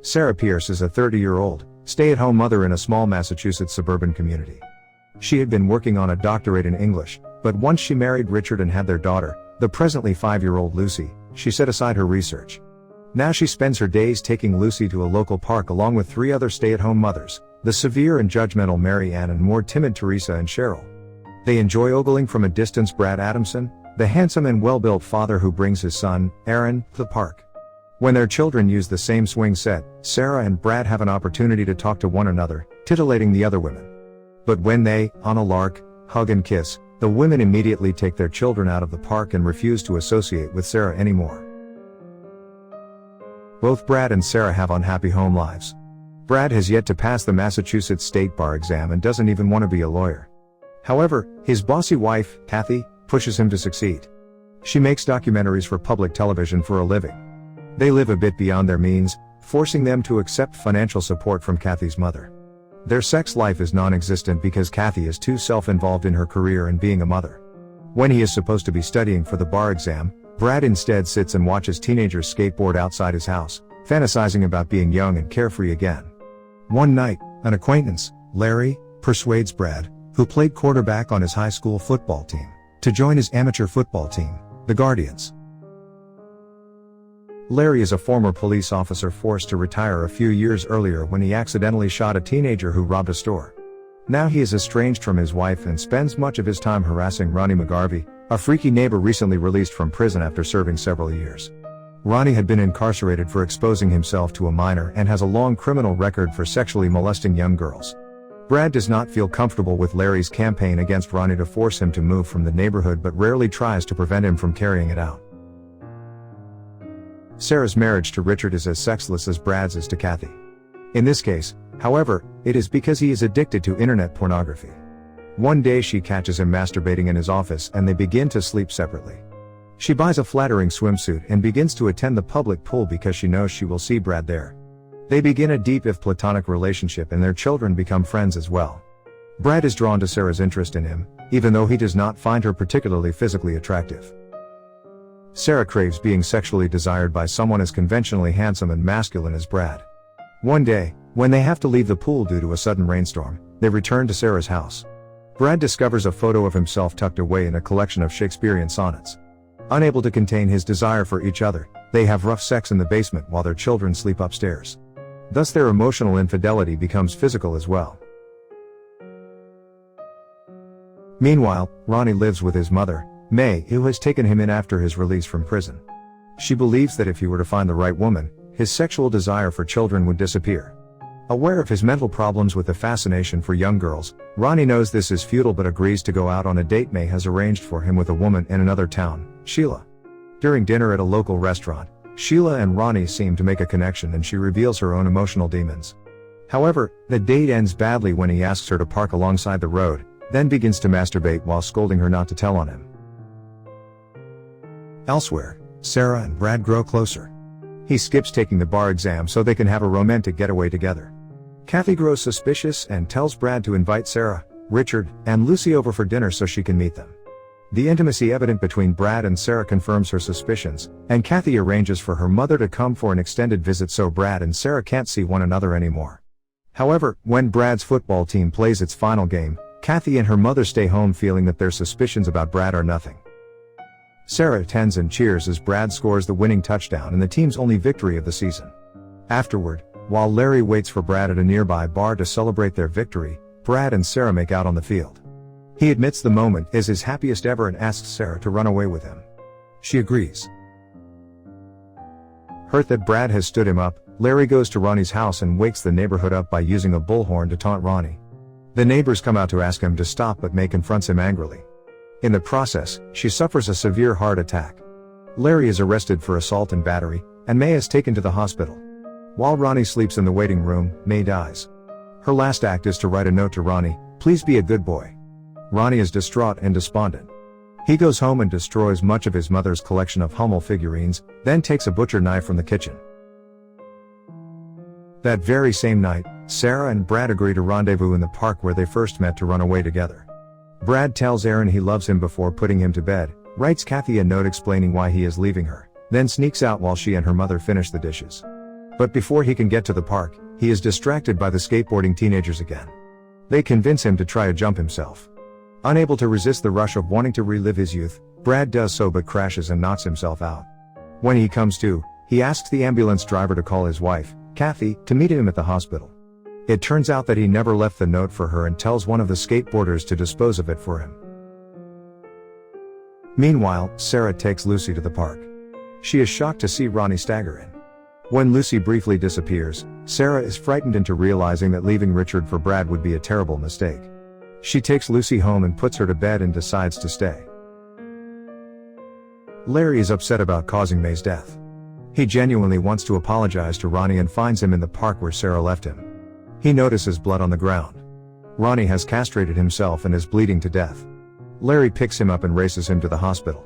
Sarah Pierce is a 30-year-old, stay-at-home mother in a small Massachusetts suburban community. She had been working on a doctorate in English, but once she married Richard and had their daughter, the presently 5-year-old Lucy, she set aside her research. Now she spends her days taking Lucy to a local park along with 3 other stay-at-home mothers, the severe and judgmental Mary Ann and more timid Teresa and Cheryl. They enjoy ogling from a distance Brad Adamson, the handsome and well-built father who brings his son, Aaron, to the park. When their children use the same swing set, Sarah and Brad have an opportunity to talk to one another, titillating the other women. But when they, on a lark, hug and kiss, the women immediately take their children out of the park and refuse to associate with Sarah anymore. Both Brad and Sarah have unhappy home lives. Brad has yet to pass the Massachusetts State Bar exam and doesn't even want to be a lawyer. However, his bossy wife, Kathy, pushes him to succeed. She makes documentaries for public television for a living. They live a bit beyond their means, forcing them to accept financial support from Kathy's mother. Their sex life is non-existent because Kathy is too self-involved in her career and being a mother. When he is supposed to be studying for the bar exam, Brad instead sits and watches teenagers skateboard outside his house, fantasizing about being young and carefree again. One night, an acquaintance, Larry, persuades Brad, who played quarterback on his high school football team, to join his amateur football team, the Guardians. Larry is a former police officer forced to retire a few years earlier when he accidentally shot a teenager who robbed a store. Now he is estranged from his wife and spends much of his time harassing Ronnie McGarvey, a freaky neighbor recently released from prison after serving several years. Ronnie had been incarcerated for exposing himself to a minor and has a long criminal record for sexually molesting young girls. Brad does not feel comfortable with Larry's campaign against Ronnie to force him to move from the neighborhood but rarely tries to prevent him from carrying it out. Sarah's marriage to Richard is as sexless as Brad's is to Kathy. In this case, however, it is because he is addicted to internet pornography. One day she catches him masturbating in his office and they begin to sleep separately. She buys a flattering swimsuit and begins to attend the public pool because she knows she will see Brad there. They begin a deep if platonic relationship and their children become friends as well. Brad is drawn to Sarah's interest in him, even though he does not find her particularly physically attractive. Sarah craves being sexually desired by someone as conventionally handsome and masculine as Brad. One day, when they have to leave the pool due to a sudden rainstorm, they return to Sarah's house. Brad discovers a photo of himself tucked away in a collection of Shakespearean sonnets. Unable to contain his desire for each other, they have rough sex in the basement while their children sleep upstairs. Thus their emotional infidelity becomes physical as well. Meanwhile, Ronnie lives with his mother, May, who has taken him in after his release from prison. She believes that if he were to find the right woman, his sexual desire for children would disappear. Aware of his mental problems with the fascination for young girls, Ronnie knows this is futile but agrees to go out on a date May has arranged for him with a woman in another town, Sheila. During dinner at a local restaurant, Sheila and Ronnie seem to make a connection and she reveals her own emotional demons. However, the date ends badly when he asks her to park alongside the road, then begins to masturbate while scolding her not to tell on him. Elsewhere, Sarah and Brad grow closer. He skips taking the bar exam so they can have a romantic getaway together. Kathy grows suspicious and tells Brad to invite Sarah, Richard, and Lucy over for dinner so she can meet them. The intimacy evident between Brad and Sarah confirms her suspicions, and Kathy arranges for her mother to come for an extended visit so Brad and Sarah can't see one another anymore. However, when Brad's football team plays its final game, Kathy and her mother stay home feeling that their suspicions about Brad are nothing. Sarah attends and cheers as Brad scores the winning touchdown and the team's only victory of the season. Afterward, while Larry waits for Brad at a nearby bar to celebrate their victory, Brad and Sarah make out on the field. He admits the moment is his happiest ever and asks Sarah to run away with him. She agrees. Hurt that Brad has stood him up, Larry goes to Ronnie's house and wakes the neighborhood up by using a bullhorn to taunt Ronnie. The neighbors come out to ask him to stop but May confronts him angrily. In the process, she suffers a severe heart attack. Larry is arrested for assault and battery, and May is taken to the hospital. While Ronnie sleeps in the waiting room, May dies. Her last act is to write a note to Ronnie, "Please be a good boy." Ronnie is distraught and despondent. He goes home and destroys much of his mother's collection of Hummel figurines, then takes a butcher knife from the kitchen. That very same night, Sarah and Brad agree to rendezvous in the park where they first met to run away together. Brad tells Aaron he loves him before putting him to bed, writes Kathy a note explaining why he is leaving her, then sneaks out while she and her mother finish the dishes. But before he can get to the park, he is distracted by the skateboarding teenagers again. They convince him to try a jump himself. Unable to resist the rush of wanting to relive his youth, Brad does so but crashes and knocks himself out. When he comes to, he asks the ambulance driver to call his wife, Kathy, to meet him at the hospital. It turns out that he never left the note for her and tells one of the skateboarders to dispose of it for him. Meanwhile, Sarah takes Lucy to the park. She is shocked to see Ronnie stagger in. When Lucy briefly disappears, Sarah is frightened into realizing that leaving Richard for Brad would be a terrible mistake. She takes Lucy home and puts her to bed and decides to stay. Larry is upset about causing May's death. He genuinely wants to apologize to Ronnie and finds him in the park where Sarah left him. He notices blood on the ground. Ronnie has castrated himself and is bleeding to death. Larry picks him up and races him to the hospital.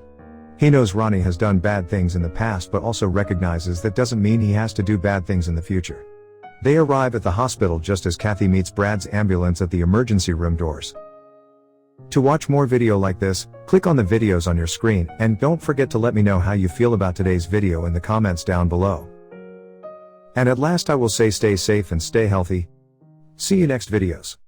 He knows Ronnie has done bad things in the past but also recognizes that doesn't mean he has to do bad things in the future. They arrive at the hospital just as Kathy meets Brad's ambulance at the emergency room doors. To watch more video like this, click on the videos on your screen and don't forget to let me know how you feel about today's video in the comments down below. And at last I will say stay safe and stay healthy. See you next videos.